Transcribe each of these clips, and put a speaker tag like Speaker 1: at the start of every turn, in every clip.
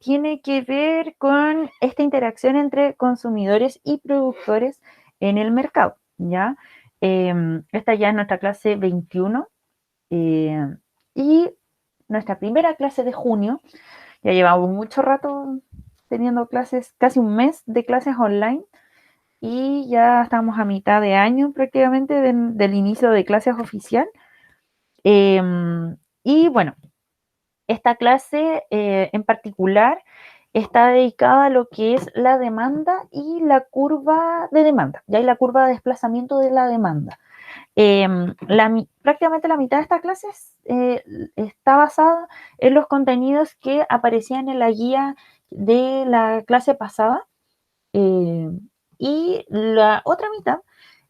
Speaker 1: tiene que ver con esta interacción entre consumidores y productores en el mercado, ¿ya? Esta ya es nuestra clase 21 y nuestra primera clase de junio. Ya llevamos mucho rato teniendo clases, casi un mes de clases online y ya estamos a mitad de año prácticamente del inicio de clases oficial. Y bueno, esta clase en particular está dedicada a lo que es la demanda y la curva de demanda, ya hay la curva de desplazamiento de la demanda. Prácticamente la mitad de esta clase está basada en los contenidos que aparecían en la guía de la clase pasada, y la otra mitad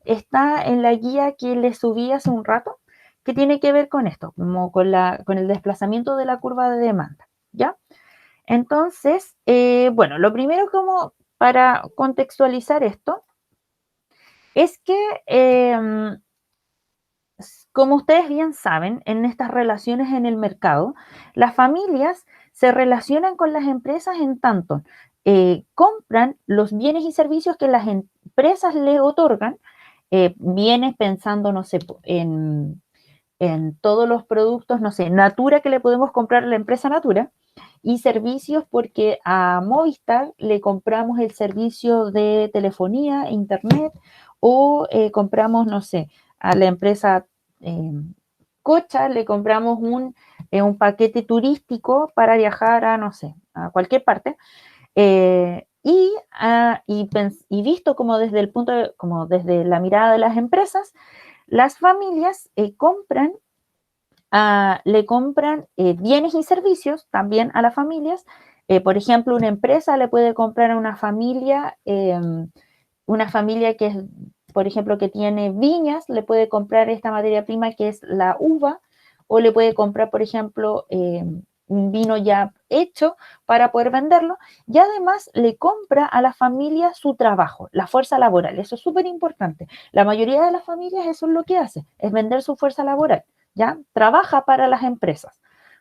Speaker 1: está en la guía que les subí hace un rato, que tiene que ver con esto, como con el desplazamiento de la curva de demanda, ¿ya? Entonces, bueno, lo primero como para contextualizar esto es que, como ustedes bien saben, en estas relaciones en el mercado, las familias se relacionan con las empresas en tanto compran los bienes y servicios que las empresas le otorgan, bienes pensando, no sé, en todos los productos, no sé, Natura que le podemos comprar a la empresa Natura, y servicios porque a Movistar le compramos el servicio de telefonía, internet, o compramos, no sé, a la empresa Cocha le compramos un paquete turístico para viajar a, no sé, a cualquier parte. Y visto como desde el punto como desde la mirada de las empresas, las familias le compran bienes y servicios también a las familias. Por ejemplo, una empresa le puede comprar a una familia que es, por ejemplo, que tiene viñas, le puede comprar esta materia prima que es la uva, o le puede comprar, por ejemplo, un vino ya hecho para poder venderlo, y además le compra a la familia su trabajo, la fuerza laboral. Eso es súper importante. La mayoría de las familias eso es lo que hace, es vender su fuerza laboral, ¿ya? Trabaja para las empresas.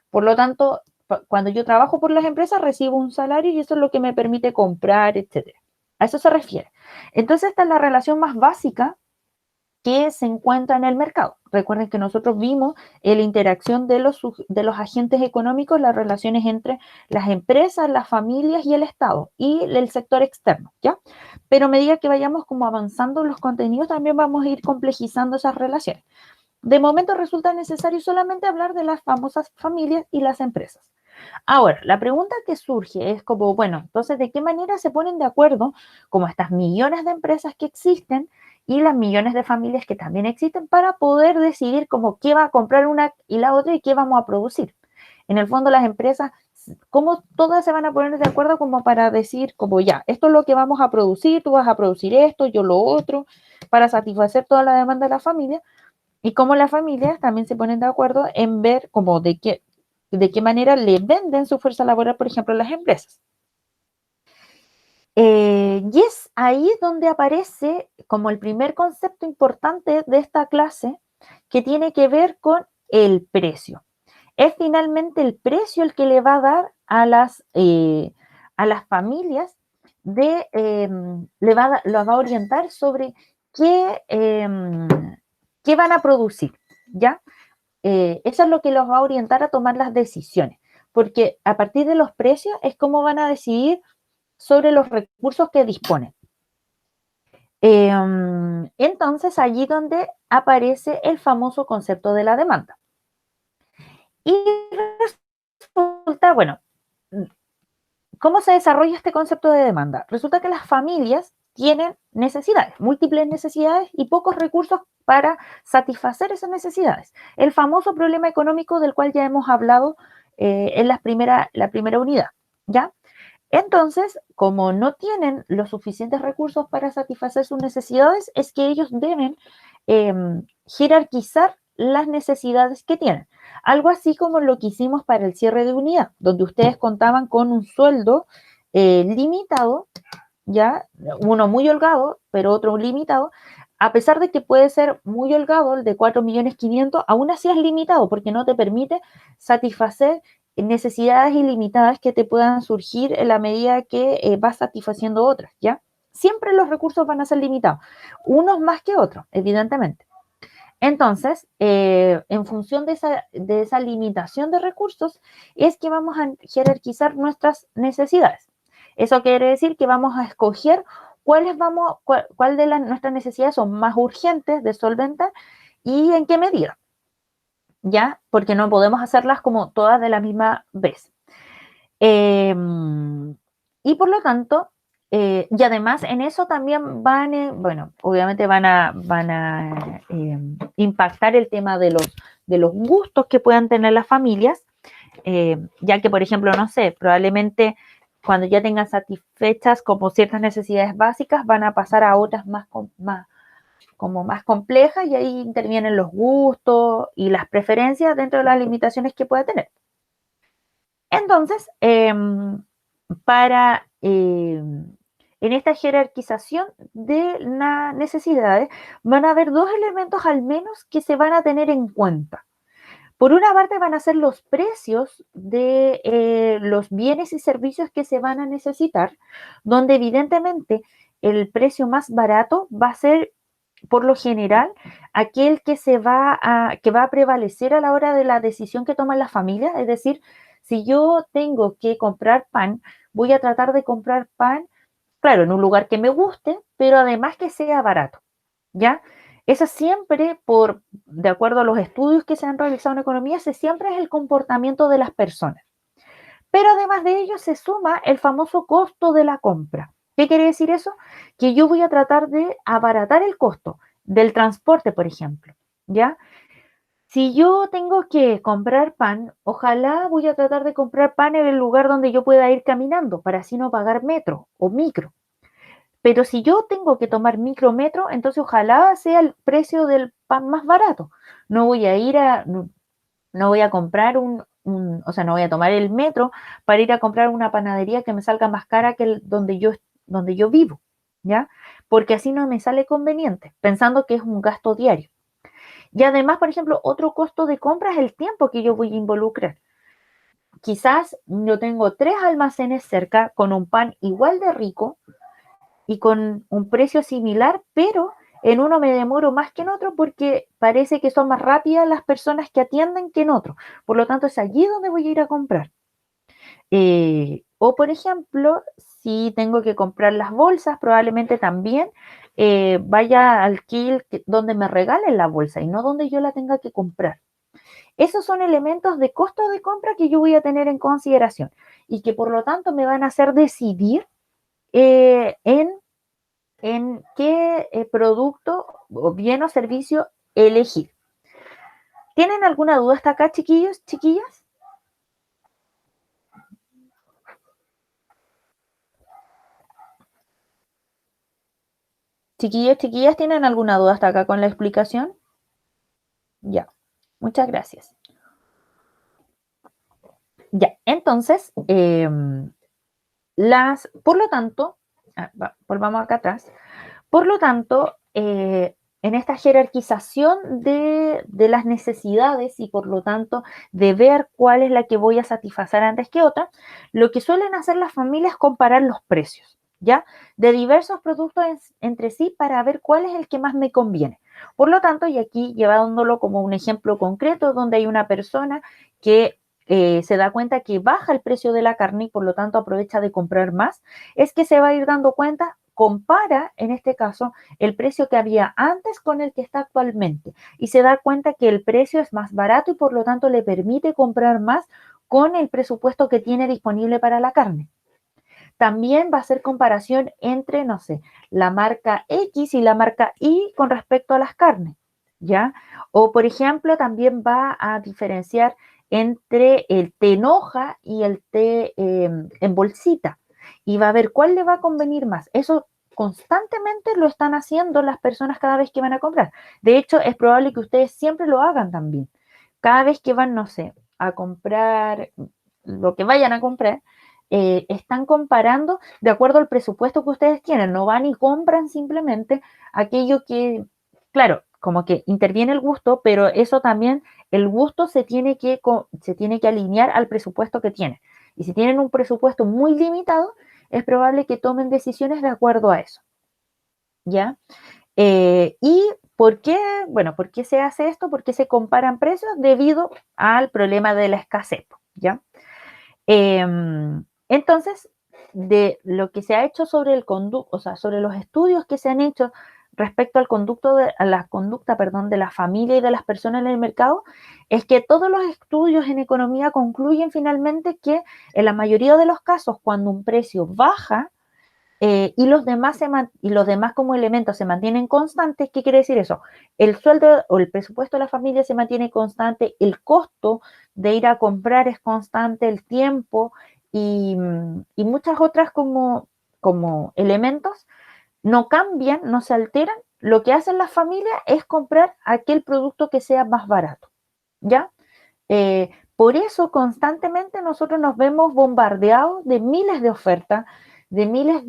Speaker 1: Por lo tanto, cuando yo trabajo por las empresas, recibo un salario y eso es lo que me permite comprar, etcétera. A eso se refiere. Entonces, esta es la relación más básica que se encuentra en el mercado. Recuerden que nosotros vimos la interacción de los agentes económicos, las relaciones entre las empresas, las familias y el Estado y el sector externo, ¿ya? Pero a medida que vayamos como avanzando los contenidos, también vamos a ir complejizando esas relaciones. De momento resulta necesario solamente hablar de las famosas familias y las empresas. Ahora, la pregunta que surge es como, bueno, entonces, ¿de qué manera se ponen de acuerdo como estas millones de empresas que existen y las millones de familias que también existen para poder decidir como qué va a comprar una y la otra y qué vamos a producir? En el fondo, las empresas, ¿cómo todas se van a poner de acuerdo como para decir, como ya, esto es lo que vamos a producir, tú vas a producir esto, yo lo otro, para satisfacer toda la demanda de la familia? Y cómo las familias también se ponen de acuerdo en ver como de qué manera le venden su fuerza laboral, por ejemplo, a las empresas. Y es ahí donde aparece como el primer concepto importante de esta clase, que tiene que ver con el precio. Es finalmente el precio el que le va a dar a las familias, lo va a orientar sobre qué van a producir, ¿ya? Eso es lo que los va a orientar a tomar las decisiones, porque a partir de los precios es cómo van a decidir sobre los recursos que disponen. Entonces, allí donde aparece el famoso concepto de la demanda. Y resulta, bueno, ¿cómo se desarrolla este concepto de demanda? Resulta que las familias tienen necesidades, múltiples necesidades y pocos recursos para satisfacer esas necesidades. El famoso problema económico del cual ya hemos hablado en la primera unidad, ¿ya? Entonces, como no tienen los suficientes recursos para satisfacer sus necesidades, es que ellos deben eh, jerarquizar las necesidades que tienen. Algo así como lo que hicimos para el cierre de unidad, donde ustedes contaban con un sueldo limitado, ya, uno muy holgado, pero otro limitado. A pesar de que puede ser muy holgado, el de 4.500.000, aún así es limitado porque no te permite satisfacer necesidades ilimitadas que te puedan surgir en la medida que vas satisfaciendo otras, ¿ya? Siempre los recursos van a ser limitados, unos más que otros, evidentemente. Entonces, en función de esa limitación de recursos, es que vamos a jerarquizar nuestras necesidades. Eso quiere decir que vamos a escoger cuál de nuestras necesidades son más urgentes de solventar y en qué medida, ¿ya? Porque no podemos hacerlas como todas de la misma vez. Y por lo tanto, y además en eso también bueno, obviamente van a impactar el tema de los gustos que puedan tener las familias, ya que, por ejemplo, no sé, probablemente cuando ya tengan satisfechas como ciertas necesidades básicas, van a pasar a otras como más complejas y ahí intervienen los gustos y las preferencias dentro de las limitaciones que pueda tener. Entonces, en esta jerarquización de las necesidades van a haber dos elementos al menos que se van a tener en cuenta. Por una parte van a ser los precios de los bienes y servicios que se van a necesitar, donde evidentemente el precio más barato va a ser, por lo general, aquel que va a prevalecer a la hora de la decisión que toman las familias. Es decir, si yo tengo que comprar pan, voy a tratar de comprar pan, claro, en un lugar que me guste, pero además que sea barato, ¿ya? Eso siempre, de acuerdo a los estudios que se han realizado en economía, siempre es el comportamiento de las personas. Pero además de ello se suma el famoso costo de la compra. ¿Qué quiere decir eso? Que yo voy a tratar de abaratar el costo del transporte, por ejemplo, ¿ya? Si yo tengo que comprar pan, ojalá voy a tratar de comprar pan en el lugar donde yo pueda ir caminando para así no pagar metro o micro. Pero si yo tengo que tomar micrometro, entonces ojalá sea el precio del pan más barato. No voy a ir no voy a comprar o sea, no voy a tomar el metro para ir a comprar una panadería que me salga más cara que donde yo vivo, ¿ya? Porque así no me sale conveniente, pensando que es un gasto diario. Y además, por ejemplo, otro costo de compra es el tiempo que yo voy a involucrar. Quizás yo tengo 3 almacenes cerca con un pan igual de rico y con un precio similar, pero en uno me demoro más que en otro porque parece que son más rápidas las personas que atienden que en otro. Por lo tanto, es allí donde voy a ir a comprar. O, por ejemplo, si tengo que comprar las bolsas, probablemente también vaya al KIL donde me regalen la bolsa y no donde yo la tenga que comprar. Esos son elementos de costo de compra que yo voy a tener en consideración y que por lo tanto me van a hacer decidir en qué producto o bien o servicio elegir. ¿Tienen alguna duda hasta acá, chiquillos, chiquillas? Chiquillos, chiquillas, ¿tienen alguna duda hasta acá con la explicación? Ya, muchas gracias. Ya, entonces, por lo tanto, volvamos acá atrás, por lo tanto, en esta jerarquización de las necesidades y por lo tanto de ver cuál es la que voy a satisfacer antes que otra, lo que suelen hacer las familias es comparar los precios, ¿ya? De diversos productos entre sí para ver cuál es el que más me conviene. Por lo tanto, y aquí llevándolo como un ejemplo concreto donde hay una persona que se da cuenta que baja el precio de la carne y por lo tanto aprovecha de comprar más, es que se va a ir dando cuenta, compara en este caso el precio que había antes con el que está actualmente y se da cuenta que el precio es más barato y por lo tanto le permite comprar más con el presupuesto que tiene disponible para la carne. También va a hacer comparación entre, no sé, la marca X y la marca Y con respecto a las carnes, ¿ya? O, por ejemplo, también va a diferenciar entre el té en hoja y el té en bolsita y va a ver cuál le va a convenir más. Eso constantemente lo están haciendo las personas cada vez que van a comprar. De hecho, es probable que ustedes siempre lo hagan también. Cada vez que van, no sé, a comprar lo que vayan a comprar, están comparando de acuerdo al presupuesto que ustedes tienen, no van y compran simplemente aquello que, claro, como que interviene el gusto, pero eso también el gusto se tiene que alinear al presupuesto que tienen. Y si tienen un presupuesto muy limitado, es probable que tomen decisiones de acuerdo a eso. ¿Ya? ¿Y por qué? Bueno, ¿por qué se hace esto? ¿Por qué se comparan precios? Debido al problema de la escasez, ¿ya? Entonces, de lo que se ha hecho sobre el conducto, o sea, sobre los estudios que se han hecho respecto al a la conducta, perdón, de la familia y de las personas en el mercado, es que todos los estudios en economía concluyen finalmente que en la mayoría de los casos, cuando un precio baja, y los demás como elementos se mantienen constantes. ¿Qué quiere decir eso? El sueldo o el presupuesto de la familia se mantiene constante, el costo de ir a comprar es constante, el tiempo y muchas otras como elementos no cambian, no se alteran. Lo que hacen las familias es comprar aquel producto que sea más barato, ¿ya? Por eso constantemente nosotros nos vemos bombardeados de miles de ofertas, de miles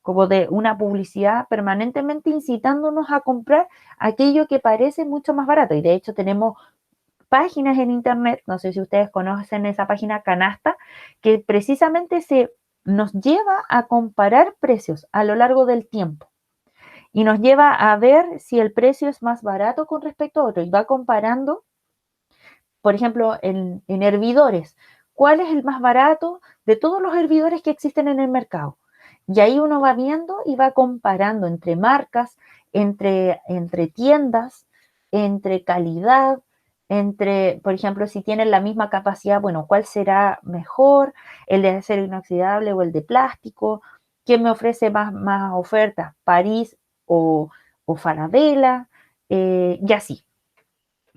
Speaker 1: como de una publicidad permanentemente incitándonos a comprar aquello que parece mucho más barato. Y de hecho tenemos páginas en internet, no sé si ustedes conocen esa página Canasta, que precisamente nos lleva a comparar precios a lo largo del tiempo. Y nos lleva a ver si el precio es más barato con respecto a otro. Y va comparando, por ejemplo, en hervidores. ¿Cuál es el más barato de todos los hervidores que existen en el mercado? Y ahí uno va viendo y va comparando entre marcas, entre tiendas, entre calidad, por ejemplo, si tienen la misma capacidad, bueno, ¿cuál será mejor? ¿El de acero inoxidable o el de plástico? ¿Quién me ofrece más ofertas? ¿París o Falabella? Y así.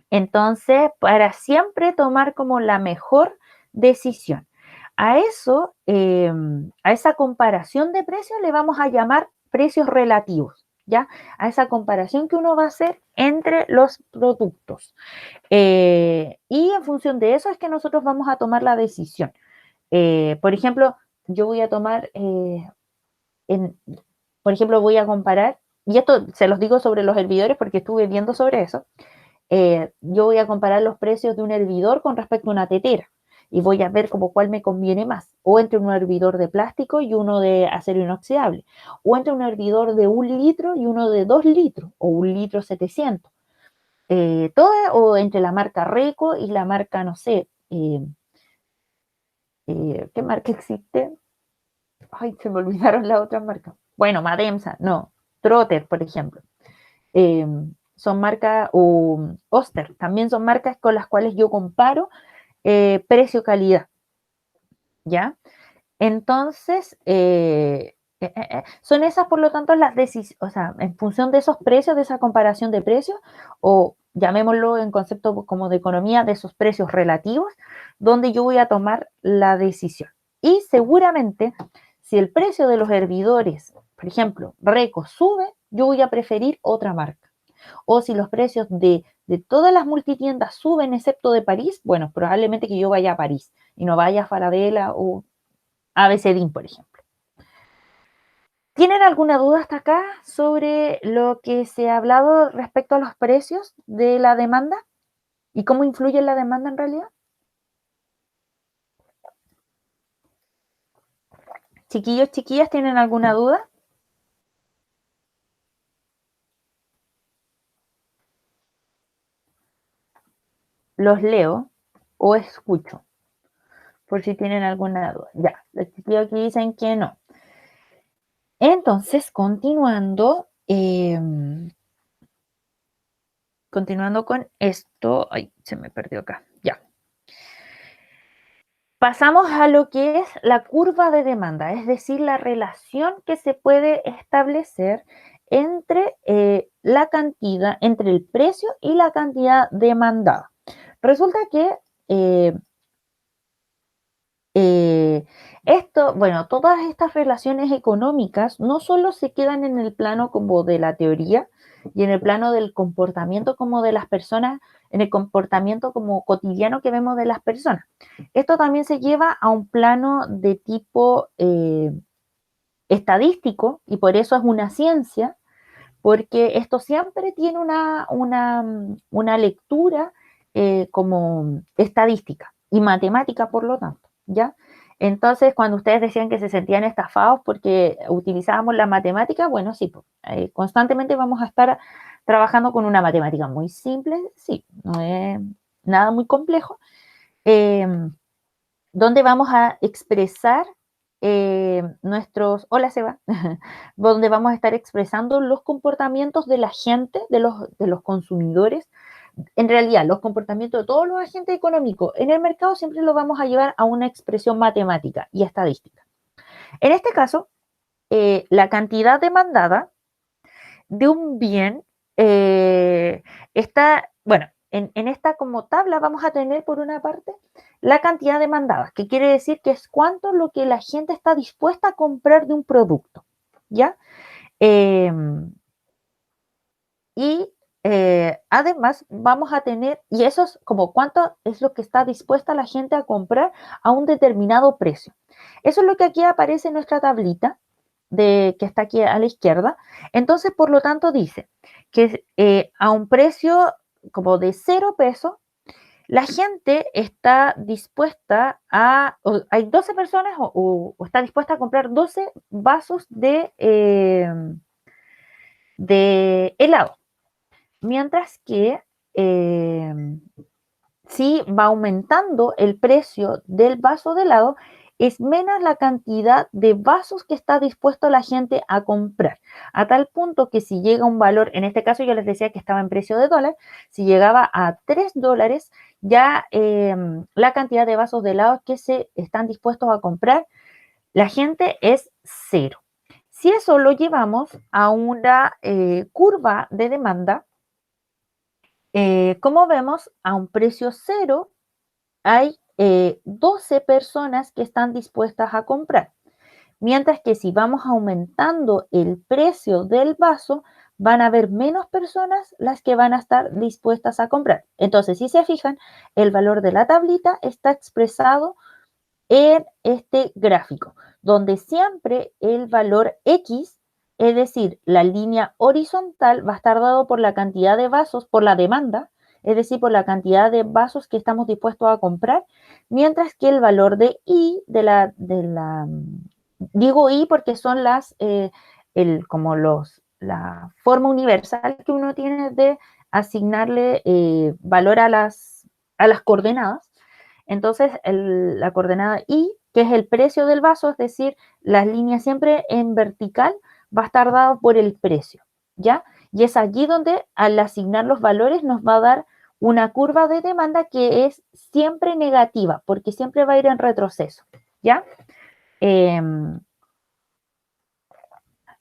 Speaker 1: Entonces, para siempre tomar como la mejor decisión. A eso, a esa comparación de precios le vamos a llamar precios relativos, ¿ya? A esa comparación que uno va a hacer entre los productos. Y en función de eso es que nosotros vamos a tomar la decisión. Por ejemplo, yo voy a tomar, por ejemplo, voy a comparar, y esto se los digo sobre los hervidores porque estuve viendo sobre eso. Yo voy a comparar los precios de un hervidor con respecto a una tetera y voy a ver como cuál me conviene más, o entre un hervidor de plástico y uno de acero inoxidable, o entre un hervidor de 1 litro y uno de 2 litros, o 1 litro 700, o entre la marca Reco y la marca, no sé, ¿qué marca existe? Ay, se me olvidaron las otras marcas. Bueno, Mademsa, no, Trotter, por ejemplo. Eh, Son marcas, o Oster, también son marcas con las cuales yo comparo precio-calidad, ¿ya? Entonces, son esas, por lo tanto, las decisiones, o sea, en función de esos precios, de esa comparación de precios, o llamémoslo en concepto como de economía, de esos precios relativos, donde yo voy a tomar la decisión. Y seguramente, si el precio de los hervidores, por ejemplo, Reco, sube, yo voy a preferir otra marca. O si los precios de todas las multitiendas suben, excepto de París, bueno, probablemente que yo vaya a París y no vaya a Falabella o ABCDIN, por ejemplo. ¿Tienen alguna duda hasta acá sobre lo que se ha hablado respecto a los precios de la demanda y cómo influye la demanda en realidad? Chiquillos, chiquillas, ¿tienen alguna duda? Los leo o escucho, por si tienen alguna duda. Ya, los chiquillos aquí dicen que no. Entonces, continuando con esto, ay, se me perdió acá, ya. Pasamos a lo que es la curva de demanda, es decir, la relación que se puede establecer entre la cantidad, entre el precio y la cantidad demandada. Resulta que bueno, todas estas relaciones económicas no solo se quedan en el plano como de la teoría y en el plano del comportamiento como de las personas, en el comportamiento como cotidiano que vemos de las personas. Esto también se lleva a un plano de tipo estadístico y por eso es una ciencia, porque esto siempre tiene una lectura como estadística y matemática, por lo tanto, ¿ya? Entonces, cuando ustedes decían que se sentían estafados porque utilizábamos la matemática, bueno, sí, pues, constantemente vamos a estar trabajando con una matemática muy simple, sí, no es nada muy complejo, eh, donde vamos a expresar hola Seba, donde vamos a estar expresando los comportamientos de la gente, de los consumidores, en realidad los comportamientos de todos los agentes económicos en el mercado siempre lo vamos a llevar a una expresión matemática y estadística. En este caso, la cantidad demandada de un bien está, bueno, en esta como tabla vamos a tener por una parte la cantidad demandada, que quiere decir que es cuánto lo que la gente está dispuesta a comprar de un producto, ¿ya? Eh, y además vamos a tener, y eso es como cuánto es lo que está dispuesta la gente a comprar a un determinado precio. Eso es lo que aquí aparece en nuestra tablita, que está aquí a la izquierda. Entonces, por lo tanto, dice que a un precio como de 0 pesos, la gente está dispuesta hay 12 personas o está dispuesta a comprar 12 vasos de helado. Mientras que si va aumentando el precio del vaso de helado, es menos la cantidad de vasos que está dispuesto la gente a comprar. A tal punto que si llega un valor, en este caso yo les decía que estaba en precio de dólar, si llegaba a $3, ya la cantidad de vasos de helado que se están dispuestos a comprar, la gente es 0. Si eso lo llevamos a una curva de demanda, como vemos, a un precio 0 hay 12 personas que están dispuestas a comprar. Mientras que si vamos aumentando el precio del vaso, van a haber menos personas las que van a estar dispuestas a comprar. Entonces, si se fijan, el valor de la tablita está expresado en este gráfico, donde siempre el valor X, es decir, la línea horizontal, va a estar dado por la cantidad de vasos, por la demanda, es decir, por la cantidad de vasos que estamos dispuestos a comprar, mientras que el valor de Y, digo Y porque son la forma universal que uno tiene de asignarle valor a las coordenadas. Entonces, la coordenada I, que es el precio del vaso, es decir, las líneas siempre en vertical, va a estar dado por el precio, ¿ya? Y es allí donde al asignar los valores nos va a dar una curva de demanda que es siempre negativa, porque siempre va a ir en retroceso, ¿ya?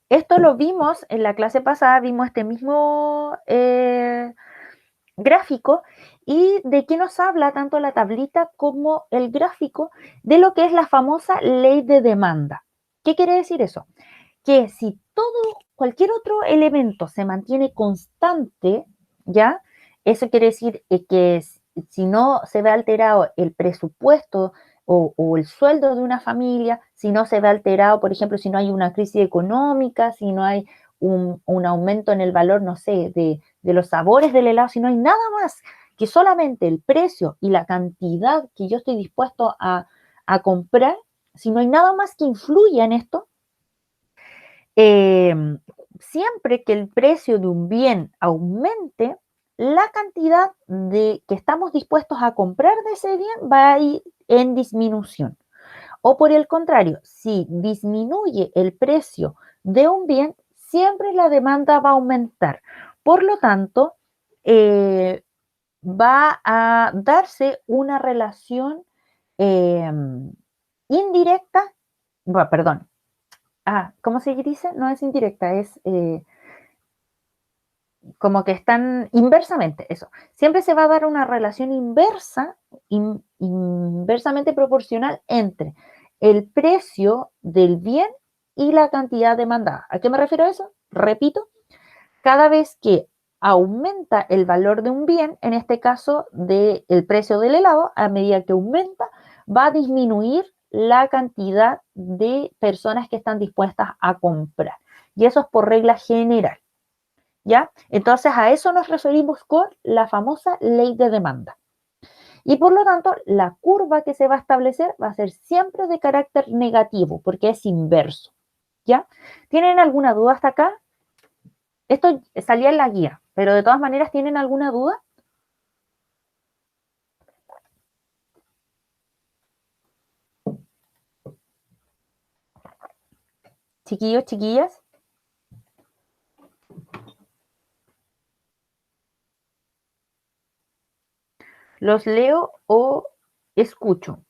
Speaker 1: Esto lo vimos en la clase pasada, vimos este mismo gráfico. ¿Y de qué nos habla tanto la tablita como el gráfico? De lo que es la famosa ley de demanda. ¿Qué quiere decir eso? Que si cualquier otro elemento se mantiene constante, ¿ya? Eso quiere decir que si no se ve alterado el presupuesto o el sueldo de una familia, si no se ve alterado, por ejemplo, si no hay una crisis económica, si no hay un aumento en el valor, no sé, de los sabores del helado, si no hay nada más que solamente el precio y la cantidad que yo estoy dispuesto a comprar, si no hay nada más que influya en esto, siempre que el precio de un bien aumente, la cantidad que estamos dispuestos a comprar de ese bien va a ir en disminución. O por el contrario, si disminuye el precio de un bien, siempre la demanda va a aumentar. Por lo tanto, va a darse una relación eh, indirecta, perdón, ¿cómo se dice? No es indirecta, es como que están inversamente, eso. Siempre se va a dar una relación inversa, inversamente proporcional entre el precio del bien y la cantidad demandada. ¿A qué me refiero a eso? Repito, cada vez que aumenta el valor de un bien, en este caso del precio del helado, a medida que aumenta, va a disminuir la cantidad de personas que están dispuestas a comprar. Y eso es por regla general. ¿ya? Entonces a eso nos referimos con la famosa ley de demanda. Y por lo tanto, la curva que se va a establecer va a ser siempre de carácter negativo, porque es inverso, ¿ya? ¿Tienen alguna duda hasta acá? Esto salía en la guía, pero de todas maneras, ¿tienen alguna duda? Chiquillos, chiquillas. ¿Los leo o escucho?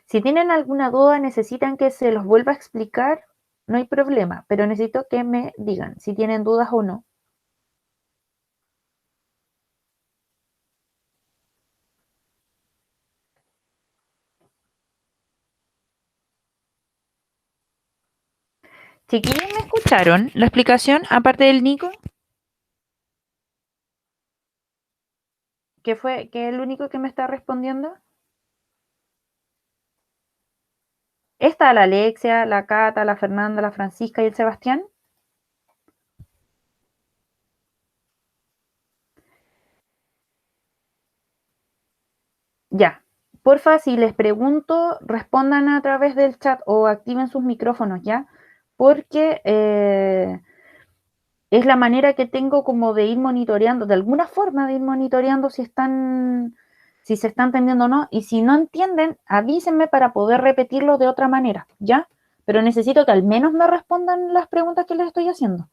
Speaker 1: Si tienen alguna duda, necesitan que se los vuelva a explicar, no hay problema, pero necesito que me digan si tienen dudas o no. Chiquillos, ¿me escucharon la explicación aparte del Nico? ¿Que fue que el único que me está respondiendo? ¿Está la Alexia, la Cata, la Fernanda, la Francisca y el Sebastián? Ya. Porfa, si les pregunto, respondan a través del chat o activen sus micrófonos, ¿ya? Porque es la manera que tengo como de ir monitoreando, de alguna forma de ir monitoreando si se están entendiendo o no. Y si no entienden, avísenme para poder repetirlo de otra manera, ¿ya? Pero necesito que al menos me respondan las preguntas que les estoy haciendo.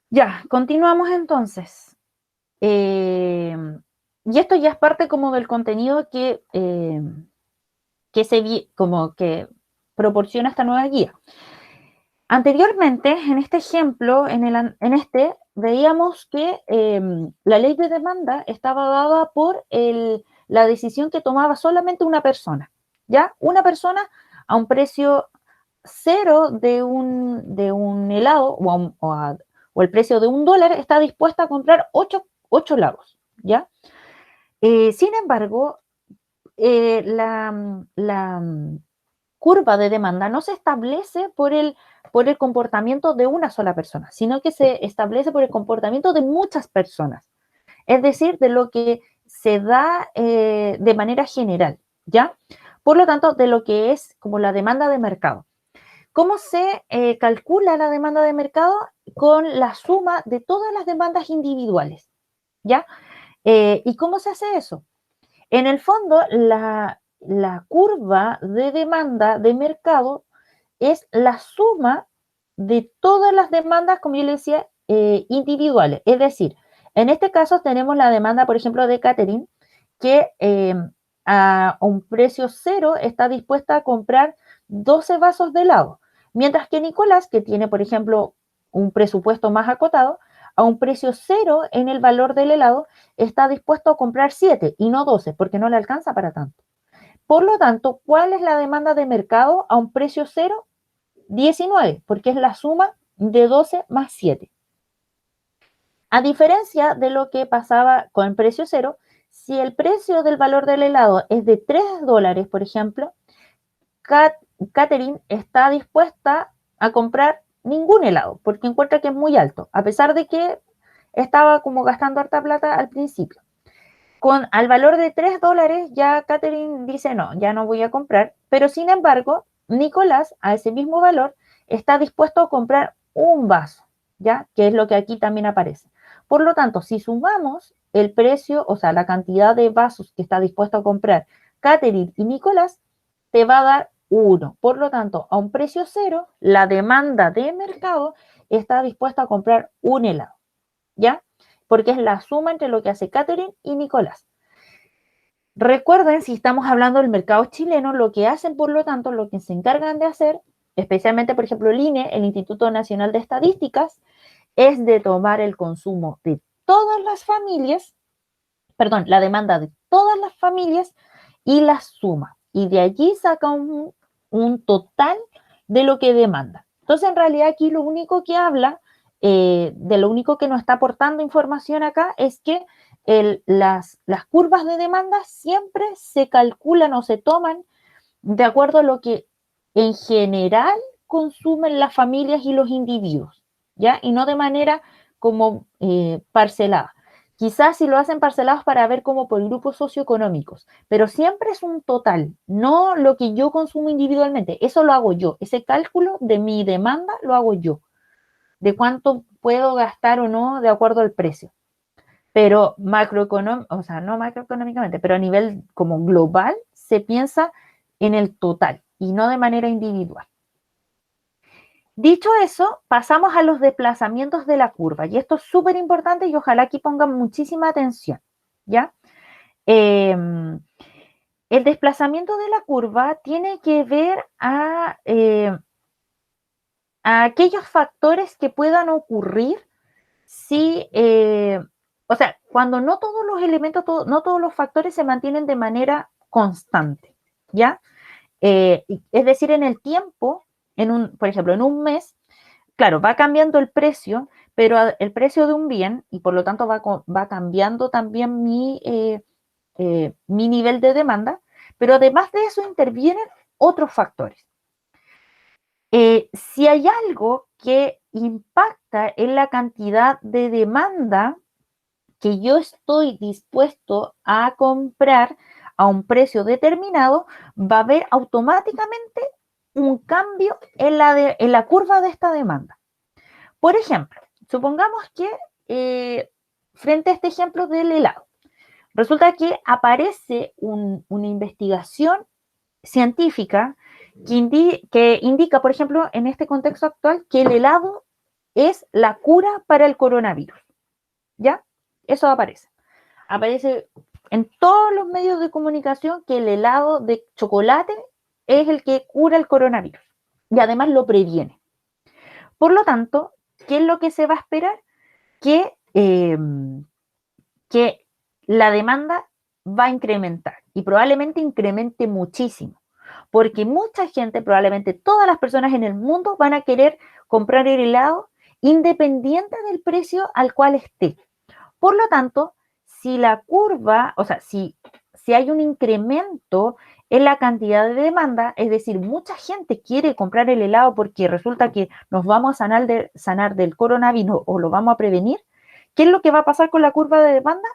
Speaker 1: Ya, continuamos entonces. Y esto ya es parte como del contenido como que proporciona esta nueva guía. Anteriormente, en este ejemplo, en este, veíamos que la ley de demanda estaba dada por la decisión que tomaba solamente una persona, ¿ya? Una persona a un precio cero de un helado o el precio de $1 está dispuesta a comprar 8 helados, ¿ya? Sin embargo, la curva de demanda no se establece por el comportamiento de una sola persona, sino que se establece por el comportamiento de muchas personas, es decir, de lo que se da de manera general, ¿ya? Por lo tanto, de lo que es como la demanda de mercado. ¿Cómo se calcula la demanda de mercado? Con la suma de todas las demandas individuales, ¿ya? ¿Y cómo se hace eso? En el fondo, la curva de demanda de mercado es la suma de todas las demandas, como yo le decía, individuales. Es decir, en este caso tenemos la demanda, por ejemplo, de Catherine, que a un precio cero está dispuesta a comprar 12 vasos de helado, mientras que Nicolás, que tiene, por ejemplo, un presupuesto más acotado, a un precio cero en el valor del helado, está dispuesto a comprar 7 y no 12, porque no le alcanza para tanto. Por lo tanto, ¿cuál es la demanda de mercado a un precio cero? 19, porque es la suma de 12 más 7. A diferencia de lo que pasaba con el precio cero, si el precio del valor del helado es de $3, por ejemplo, Catherine está dispuesta a comprar ningún helado porque encuentra que es muy alto, a pesar de que estaba como gastando harta plata al principio. Al valor de $3 ya Catherine dice no, ya no voy a comprar, pero sin embargo, Nicolás a ese mismo valor está dispuesto a comprar un vaso, ¿ya? Que es lo que aquí también aparece. Por lo tanto, si sumamos el precio, o sea, la cantidad de vasos que está dispuesto a comprar Catherine y Nicolás, te va a dar 1. Por lo tanto, a un precio cero, la demanda de mercado está dispuesta a comprar un helado, ¿ya? Porque es la suma entre lo que hace Catherine y Nicolás. Recuerden, si estamos hablando del mercado chileno, lo que hacen, por lo tanto, lo que se encargan de hacer, especialmente, por ejemplo, el INE, el Instituto Nacional de Estadísticas, es de tomar el consumo de todas las familias, perdón, la demanda de todas las familias y la suma. Y de allí saca un total de lo que demanda. Entonces, en realidad, aquí lo único que habla, de lo único que nos está aportando información acá, es que las curvas de demanda siempre se calculan o se toman de acuerdo a lo que en general consumen las familias y los individuos, ¿ya? Y no de manera como parceladas. Quizás si lo hacen parcelados para ver como por grupos socioeconómicos, pero siempre es un total, no lo que yo consumo individualmente. Eso lo hago yo. Ese cálculo de mi demanda lo hago yo, de cuánto puedo gastar o no de acuerdo al precio. Pero macroeconómico, o sea, no macroeconómicamente, pero a nivel como global, se piensa en el total y no de manera individual. Dicho eso, pasamos a los desplazamientos de la curva, y esto es súper importante y ojalá aquí pongan muchísima atención, ¿ya? El desplazamiento de la curva tiene que ver a aquellos factores que puedan ocurrir si, o sea, cuando no todos los elementos, no todos los factores se mantienen de manera constante, ¿ya? Es decir, en el tiempo, por ejemplo, en un mes, claro, va cambiando el precio, pero el precio de un bien, y por lo tanto va cambiando también mi nivel de demanda, pero además de eso intervienen otros factores. Si hay algo que impacta en la cantidad de demanda que yo estoy dispuesto a comprar a un precio determinado, va a haber automáticamente un cambio en la curva de esta demanda. Por ejemplo, supongamos que frente a este ejemplo del helado, resulta que aparece una investigación científica que indica, por ejemplo, en este contexto actual, que el helado es la cura para el coronavirus. ¿Ya? Eso aparece. Aparece en todos los medios de comunicación que el helado de chocolate es el que cura el coronavirus y además lo previene. Por lo tanto, ¿qué es lo que se va a esperar? Que la demanda va a incrementar y probablemente incremente muchísimo, porque mucha gente, probablemente todas las personas en el mundo van a querer comprar el helado independiente del precio al cual esté. Por lo tanto, si la curva, o sea, si hay un incremento en la cantidad de demanda, es decir, mucha gente quiere comprar el helado porque resulta que nos vamos a sanar del coronavirus o lo vamos a prevenir, ¿qué es lo que va a pasar con la curva de demanda?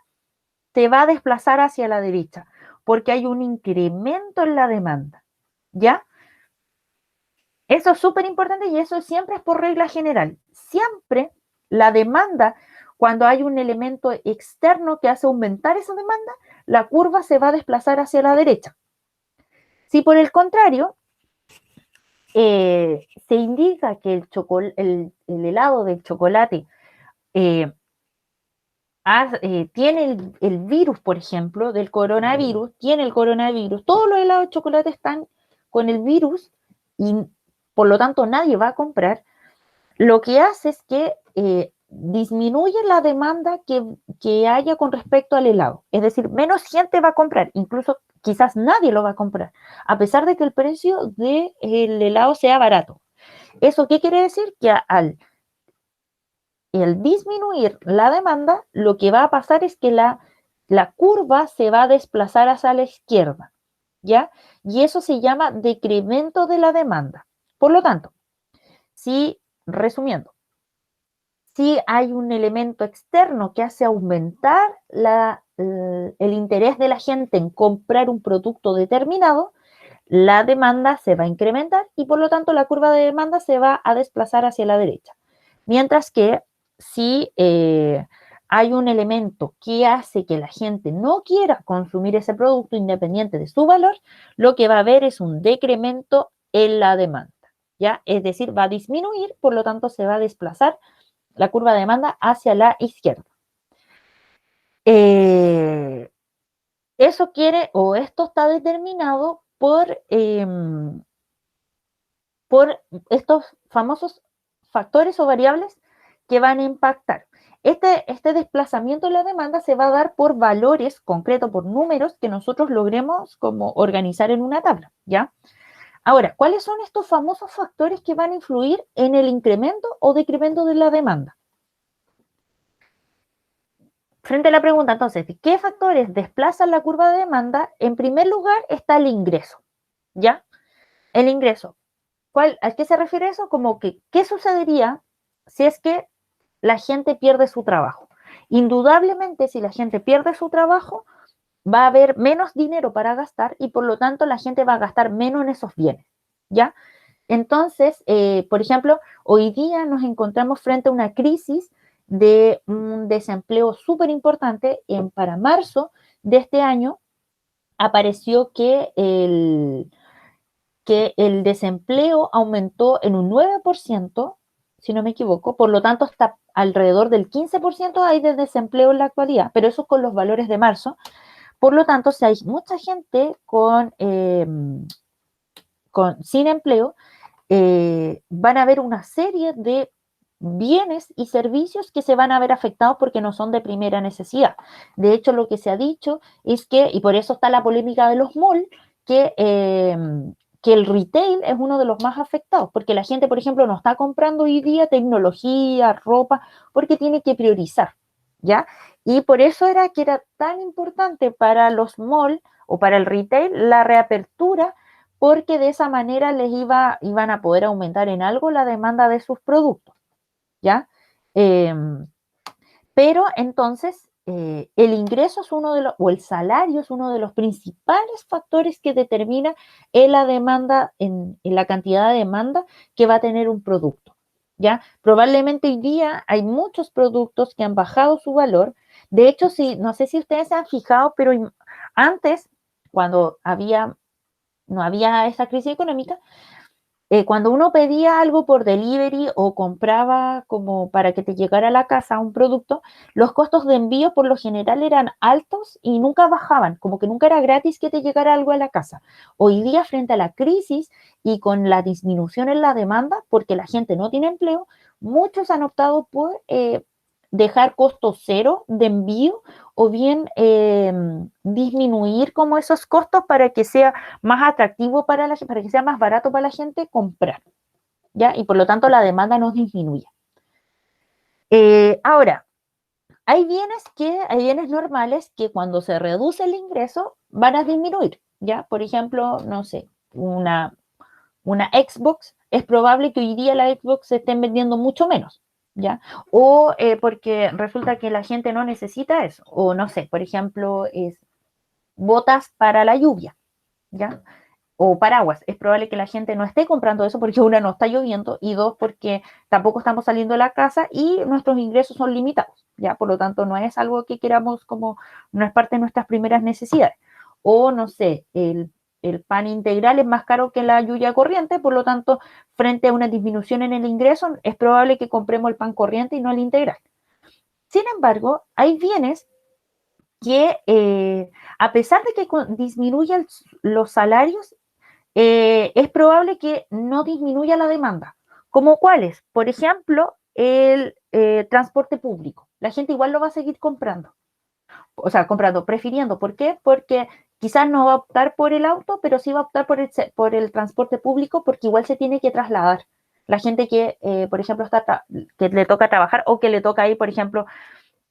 Speaker 1: Se va a desplazar hacia la derecha, porque hay un incremento en la demanda, ¿ya? Eso es súper importante y eso siempre es por regla general. Siempre la demanda, cuando hay un elemento externo que hace aumentar esa demanda, la curva se va a desplazar hacia la derecha. Si por el contrario, se indica que el helado del chocolate tiene el virus, por ejemplo, del coronavirus, tiene el coronavirus, todos los helados de chocolate están con el virus y por lo tanto nadie va a comprar, lo que hace es que disminuye la demanda que haya con respecto al helado. Es decir, menos gente va a comprar, incluso quizás nadie lo va a comprar, a pesar de que el precio del helado sea barato. ¿Eso qué quiere decir? Que al disminuir la demanda, lo que va a pasar es que la curva se va a desplazar hacia la izquierda, ¿ya? Y eso se llama decremento de la demanda. Por lo tanto, resumiendo, si hay un elemento externo que hace aumentar el interés de la gente en comprar un producto determinado, la demanda se va a incrementar y por lo tanto la curva de demanda se va a desplazar hacia la derecha. Mientras que si hay un elemento que hace que la gente no quiera consumir ese producto independiente de su valor, lo que va a haber es un decremento en la demanda, ¿ya? Es decir, va a disminuir, por lo tanto se va a desplazar la curva de demanda hacia la izquierda. Eso quiere, o esto está determinado por estos famosos factores o variables que van a impactar. Este desplazamiento de la demanda se va a dar por valores concretos, por números que nosotros logremos como organizar en una tabla, ¿ya? Ahora, ¿cuáles son estos famosos factores que van a influir en el incremento o decremento de la demanda? Frente a la pregunta, entonces, ¿qué factores desplazan la curva de demanda? En primer lugar está el ingreso, ¿ya? El ingreso. ¿A qué se refiere eso? Como que, ¿qué sucedería si es que la gente pierde su trabajo. Indudablemente, si la gente pierde su trabajo, va a haber menos dinero para gastar y por lo tanto la gente va a gastar menos en esos bienes, ¿ya? Entonces, por ejemplo, hoy día nos encontramos frente a una crisis de un desempleo súper importante. Para marzo de este año apareció que el desempleo aumentó en un 9%, si no me equivoco, por lo tanto está alrededor del 15% hay de desempleo en la actualidad, pero eso con los valores de marzo. Por lo tanto, si hay mucha gente sin empleo, van a haber una serie de bienes y servicios que se van a ver afectados porque no son de primera necesidad. De hecho, lo que se ha dicho es que, y por eso está la polémica de los malls, que el retail es uno de los más afectados, porque la gente, por ejemplo, no está comprando hoy día tecnología, ropa, porque tiene que priorizar, ¿ya? Y por eso era que era tan importante para los malls o para el retail la reapertura, porque de esa manera iban a poder aumentar en algo la demanda de sus productos, ¿ya? Eh, pero entonces el ingreso es uno de los, o el salario es uno de los principales factores que determina en la demanda, en la cantidad de demanda que va a tener un producto, ¿ya? Probablemente hoy día hay muchos productos que han bajado su valor. De hecho, sí, no sé si ustedes se han fijado, pero antes, cuando no había esa crisis económica, cuando uno pedía algo por delivery o compraba como para que te llegara a la casa un producto, los costos de envío por lo general eran altos y nunca bajaban, como que nunca era gratis que te llegara algo a la casa. Hoy día, frente a la crisis y con la disminución en la demanda, porque la gente no tiene empleo, muchos han optado por dejar costo cero de envío o bien disminuir como esos costos para que sea más atractivo para que sea más barato para la gente comprar, ¿ya? Y por lo tanto la demanda no disminuye. Ahora, hay bienes normales que cuando se reduce el ingreso van a disminuir, ¿ya? Por ejemplo, no sé, una Xbox, es probable que hoy día la Xbox se estén vendiendo mucho menos, ¿ya? O porque resulta que la gente no necesita eso, o no sé, por ejemplo, es botas para la lluvia, ¿ya? O paraguas. Es probable que la gente no esté comprando eso porque una no está lloviendo y dos porque tampoco estamos saliendo de la casa y nuestros ingresos son limitados, ¿ya? Por lo tanto, no es algo que queramos como, no es parte de nuestras primeras necesidades. O no sé, el pan integral es más caro que la lluvia corriente, por lo tanto, frente a una disminución en el ingreso, es probable que compremos el pan corriente y no el integral. Sin embargo, hay bienes que, a pesar de que disminuyan los salarios, es probable que no disminuya la demanda. ¿Como cuáles? Por ejemplo, el transporte público. La gente igual lo va a seguir comprando. O sea, comprando, prefiriendo. ¿Por qué? Porque quizás no va a optar por el auto, pero sí va a optar por el transporte público porque igual se tiene que trasladar. La gente que, por ejemplo, que le toca trabajar o que le toca ir, por ejemplo,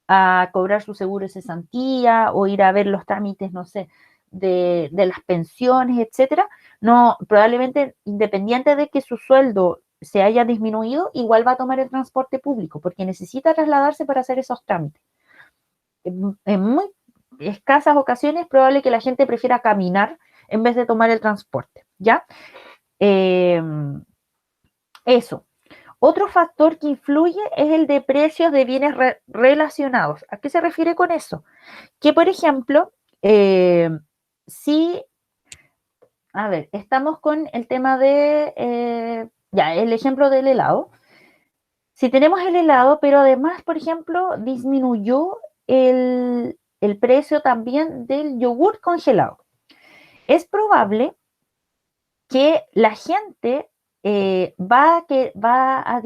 Speaker 1: a cobrar su seguro de cesantía o ir a ver los trámites, no sé, de las pensiones, etcétera, no, probablemente independiente de que su sueldo se haya disminuido, igual va a tomar el transporte público porque necesita trasladarse para hacer esos trámites. En muy escasas ocasiones es probable que la gente prefiera caminar en vez de tomar el transporte, ¿ya? Eh, eso. Otro factor que influye es el de precios de bienes relacionados. ¿A qué se refiere con eso? Que, por ejemplo, si, a ver, estamos con el tema de, ya, el ejemplo del helado. Si tenemos el helado, pero además, por ejemplo, disminuyó el precio también del yogur congelado. Es probable que la gente va a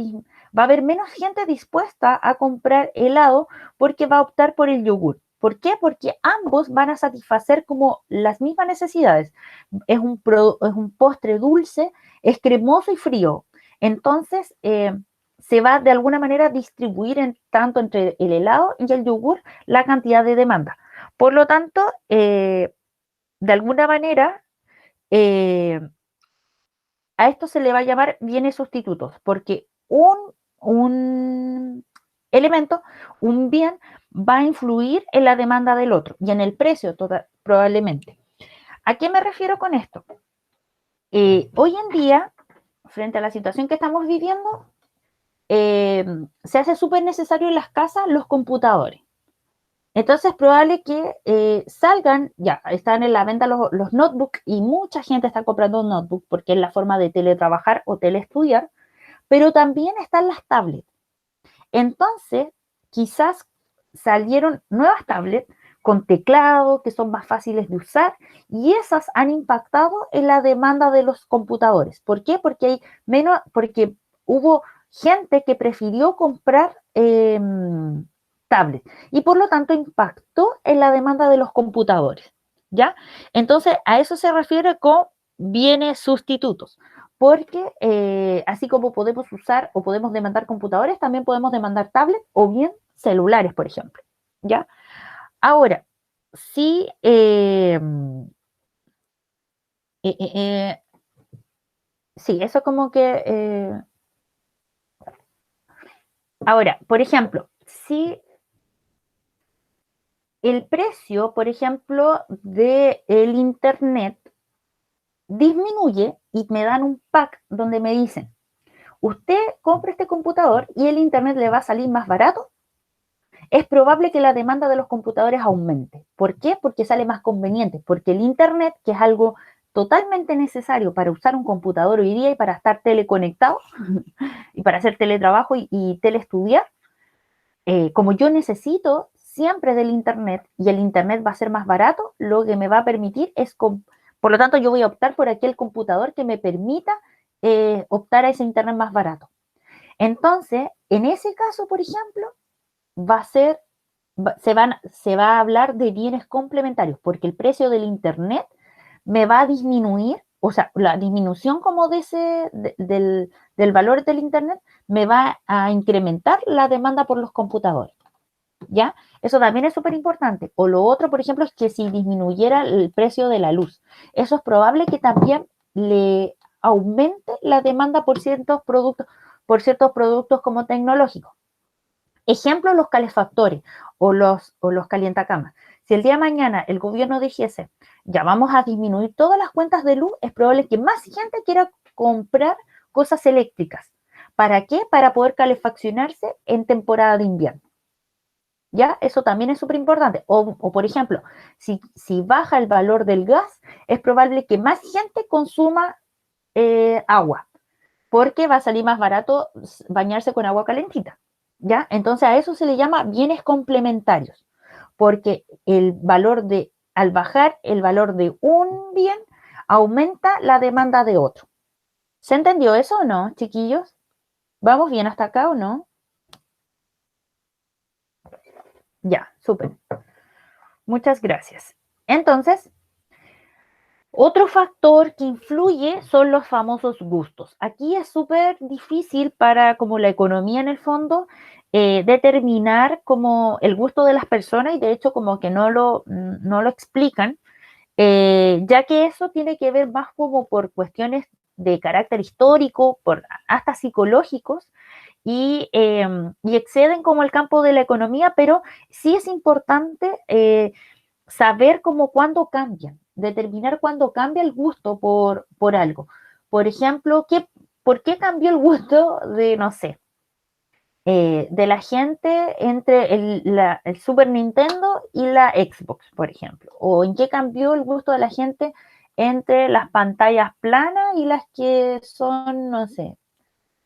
Speaker 1: haber menos gente dispuesta a comprar helado porque va a optar por el yogur. ¿Por qué? Porque ambos van a satisfacer como las mismas necesidades. Es un postre dulce, es cremoso y frío. Entonces, se va de alguna manera a distribuir tanto entre el helado y el yogur la cantidad de demanda. Por lo tanto, de alguna manera, eh, a esto se le va a llamar bienes sustitutos, porque un elemento, un bien va a influir en la demanda del otro y en el precio probablemente. ¿A qué me refiero con esto? Hoy en día, frente a la situación que estamos viviendo, se hace súper necesario en las casas los computadores. Entonces es probable que salgan, ya están en la venta los notebooks y mucha gente está comprando un notebook porque es la forma de teletrabajar o teleestudiar, pero también están las tablets. Entonces, quizás salieron nuevas tablets con teclado que son más fáciles de usar y esas han impactado en la demanda de los computadores. ¿Por qué? Porque hubo gente que prefirió comprar tablets y por lo tanto impactó en la demanda de los computadores. ¿Ya? Entonces, a eso se refiere con bienes sustitutos porque así como podemos usar o podemos demandar computadores, también podemos demandar tablets o bien celulares, por ejemplo. ¿Ya? Ahora, sí, sí, eso como que... ahora, por ejemplo, si el precio, por ejemplo, del Internet disminuye y me dan un pack donde me dicen, usted compra este computador y el Internet le va a salir más barato, es probable que la demanda de los computadores aumente. ¿Por qué? Porque sale más conveniente, porque el Internet, que es algo totalmente necesario para usar un computador hoy día y para estar teleconectado y para hacer teletrabajo y teleestudiar, como yo necesito siempre del Internet y el Internet va a ser más barato, lo que me va a permitir es, por lo tanto, yo voy a optar por aquel computador que me permita optar a ese Internet más barato. Entonces, en ese caso, por ejemplo, va a ser, se va a hablar de bienes complementarios, porque el precio del Internet me va a disminuir, o sea, la disminución como de del valor del Internet me va a incrementar la demanda por los computadores. ¿Ya? Eso también es súper importante. O lo otro, por ejemplo, es que si disminuyera el precio de la luz, eso es probable que también le aumente la demanda por ciertos productos como tecnológicos. Ejemplo, los calefactores o los calientacamas. Si el día de mañana el gobierno dijese, ya vamos a disminuir todas las cuentas de luz, es probable que más gente quiera comprar cosas eléctricas. ¿Para qué? Para poder calefaccionarse en temporada de invierno. ¿Ya? Eso también es súper importante. O, por ejemplo, si baja el valor del gas, es probable que más gente consuma agua, porque va a salir más barato bañarse con agua calentita. ¿Ya? Entonces a eso se le llama bienes complementarios, porque al bajar el valor de un bien, aumenta la demanda de otro. ¿Se entendió eso o no, chiquillos? ¿Vamos bien hasta acá o no? Ya, súper. Muchas gracias. Entonces, otro factor que influye son los famosos gustos. Aquí es súper difícil para como la economía en el fondo determinar como el gusto de las personas y de hecho como que no lo explican, ya que eso tiene que ver más como por cuestiones de carácter histórico, por hasta psicológicos y exceden como el campo de la economía, pero sí es importante saber cómo cuándo cambian, determinar cuándo cambia el gusto por algo. Por ejemplo, ¿por qué cambió el gusto de, no sé, de la gente entre el Super Nintendo y la Xbox, por ejemplo? ¿O en qué cambió el gusto de la gente entre las pantallas planas y las que son, no sé,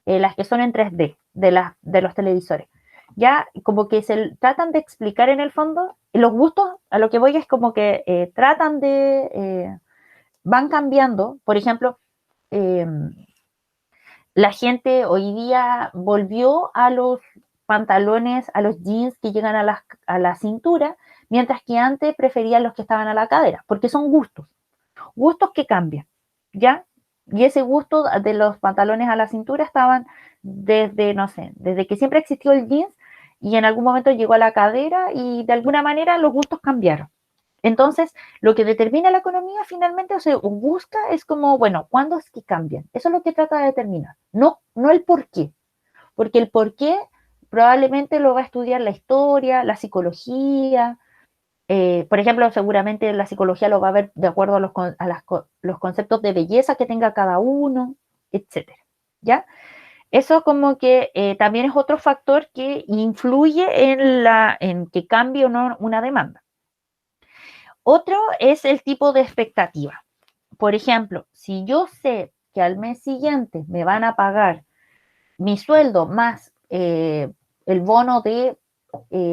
Speaker 1: las que son en 3D de los televisores? Ya como que se tratan de explicar en el fondo, los gustos, a lo que voy es como que van cambiando. Por ejemplo, eh, la gente hoy día volvió a los pantalones, a los jeans que llegan a la cintura, mientras que antes preferían los que estaban a la cadera, porque son gustos que cambian, ¿ya? Y ese gusto de los pantalones a la cintura estaban desde, no sé, desde que siempre existió el jeans y en algún momento llegó a la cadera y de alguna manera los gustos cambiaron. Entonces, lo que determina la economía finalmente, o sea, busca es como, bueno, ¿cuándo es que cambian? Eso es lo que trata de determinar, no el por qué, porque el por qué probablemente lo va a estudiar la historia, la psicología. Por ejemplo, seguramente la psicología lo va a ver de acuerdo a los conceptos de belleza que tenga cada uno, etcétera. ¿Ya? Eso como que también es otro factor que influye en que cambie o no una demanda. Otro es el tipo de expectativa. Por ejemplo, si yo sé que al mes siguiente me van a pagar mi sueldo más el bono de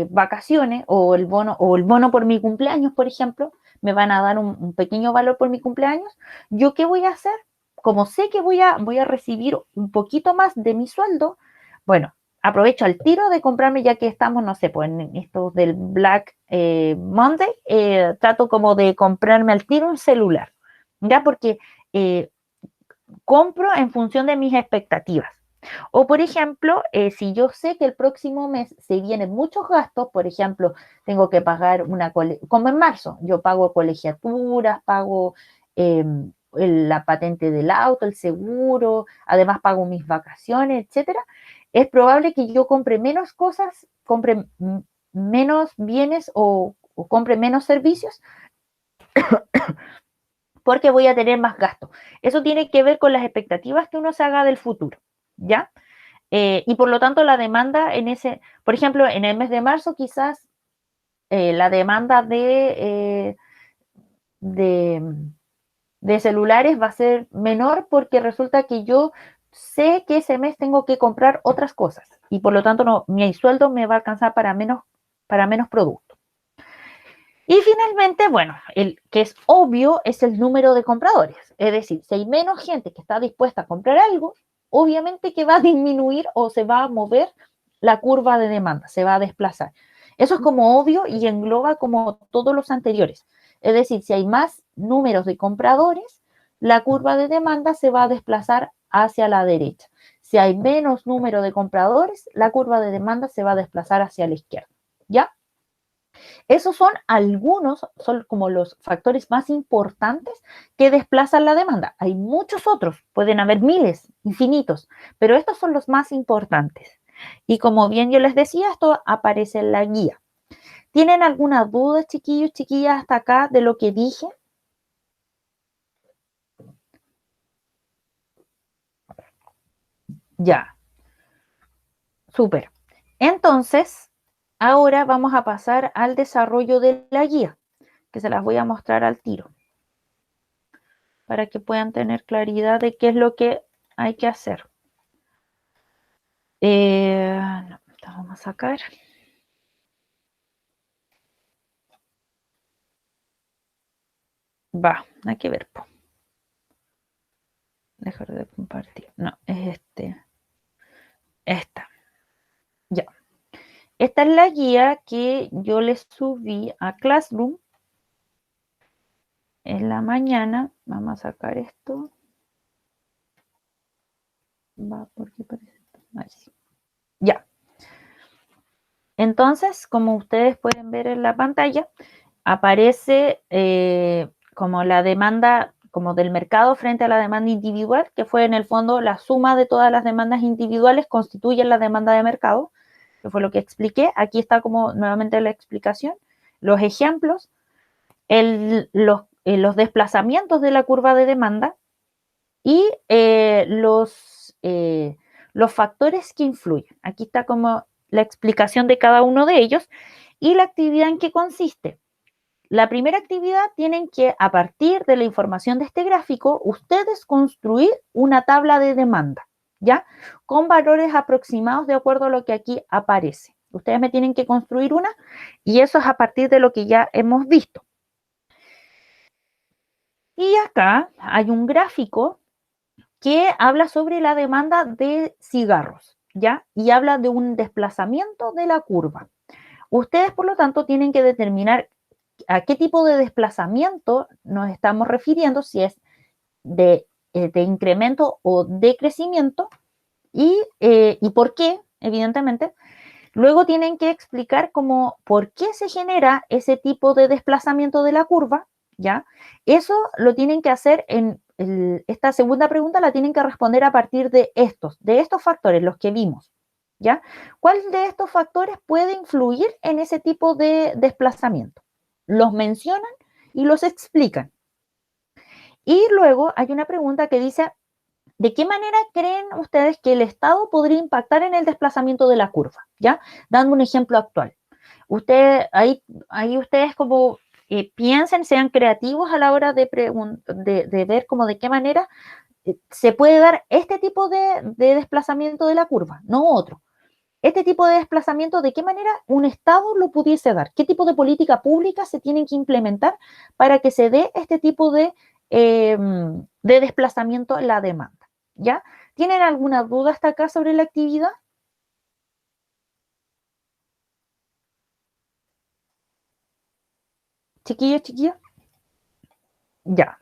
Speaker 1: vacaciones o el bono por mi cumpleaños, por ejemplo, me van a dar un pequeño valor por mi cumpleaños, ¿yo qué voy a hacer? Como sé que voy a recibir un poquito más de mi sueldo, bueno, aprovecho al tiro de comprarme, ya que estamos, no sé, pues en esto del Black Monday, trato como de comprarme al tiro un celular, ¿ya? Porque compro en función de mis expectativas. O, por ejemplo, si yo sé que el próximo mes se vienen muchos gastos, por ejemplo, tengo que pagar como en marzo, yo pago colegiaturas, pago la patente del auto, el seguro, además pago mis vacaciones, etcétera, es probable que yo compre menos cosas, compre menos bienes o compre menos servicios porque voy a tener más gastos. Eso tiene que ver con las expectativas que uno se haga del futuro, ¿ya? Y por lo tanto la demanda por ejemplo, en el mes de marzo quizás la demanda de, de celulares va a ser menor porque resulta que yo sé que ese mes tengo que comprar otras cosas y por lo tanto mi sueldo me va a alcanzar para menos productos. Y finalmente, bueno, el que es obvio es el número de compradores. Es decir, si hay menos gente que está dispuesta a comprar algo, obviamente que va a disminuir o se va a mover la curva de demanda, se va a desplazar. Eso es como obvio y engloba como todos los anteriores. Es decir, si hay más números de compradores, la curva de demanda se va a desplazar hacia la derecha. Si hay menos número de compradores, la curva de demanda se va a desplazar hacia la izquierda. ¿Ya? Esos son algunos, son como los factores más importantes que desplazan la demanda. Hay muchos otros, pueden haber miles, infinitos, pero estos son los más importantes. Y como bien yo les decía, esto aparece en la guía. ¿Tienen alguna duda, chiquillos, chiquillas, hasta acá de lo que dije? Ya, súper. Entonces, ahora vamos a pasar al desarrollo de la guía, que se las voy a mostrar al tiro, para que puedan tener claridad de qué es lo que hay que hacer. No, vamos a sacar. Va, hay que ver. Po. Dejar de compartir. No, es esta. Ya. Esta es la guía que yo les subí a Classroom en la mañana. Vamos a sacar esto. Va, porque parece. Ahí sí. Ya. Entonces, como ustedes pueden ver en la pantalla, aparece como la demanda como del mercado frente a la demanda individual, que fue en el fondo la suma de todas las demandas individuales constituyen la demanda de mercado, que fue lo que expliqué. Aquí está como nuevamente la explicación, los ejemplos, los desplazamientos de la curva de demanda y los factores que influyen. Aquí está como la explicación de cada uno de ellos y la actividad en que consiste. La primera actividad tienen que, a partir de la información de este gráfico, ustedes construir una tabla de demanda, ¿ya? Con valores aproximados de acuerdo a lo que aquí aparece. Ustedes me tienen que construir una y eso es a partir de lo que ya hemos visto. Y acá hay un gráfico que habla sobre la demanda de cigarros, ¿ya? Y habla de un desplazamiento de la curva. Ustedes, por lo tanto, tienen que determinar a qué tipo de desplazamiento nos estamos refiriendo, si es de incremento o de crecimiento y por qué, evidentemente. Luego tienen que explicar por qué se genera ese tipo de desplazamiento de la curva, ¿ya? Eso lo tienen que hacer esta segunda pregunta la tienen que responder a partir de estos factores, los que vimos, ¿Ya? ¿Cuál de estos factores puede influir en ese tipo de desplazamiento? Los mencionan y los explican. Y luego hay una pregunta que dice, ¿de qué manera creen ustedes que el Estado podría impactar en el desplazamiento de la curva? ¿Ya? Dando un ejemplo actual. Ahí ustedes como piensen, sean creativos a la hora de ver como de qué manera se puede dar este tipo de desplazamiento de la curva, no otro. Este tipo de desplazamiento, ¿de qué manera un Estado lo pudiese dar? ¿Qué tipo de política pública se tienen que implementar para que se dé este tipo de desplazamiento en la demanda? ¿Ya? ¿Tienen alguna duda hasta acá sobre la actividad? Chiquillos, chiquillos. Ya.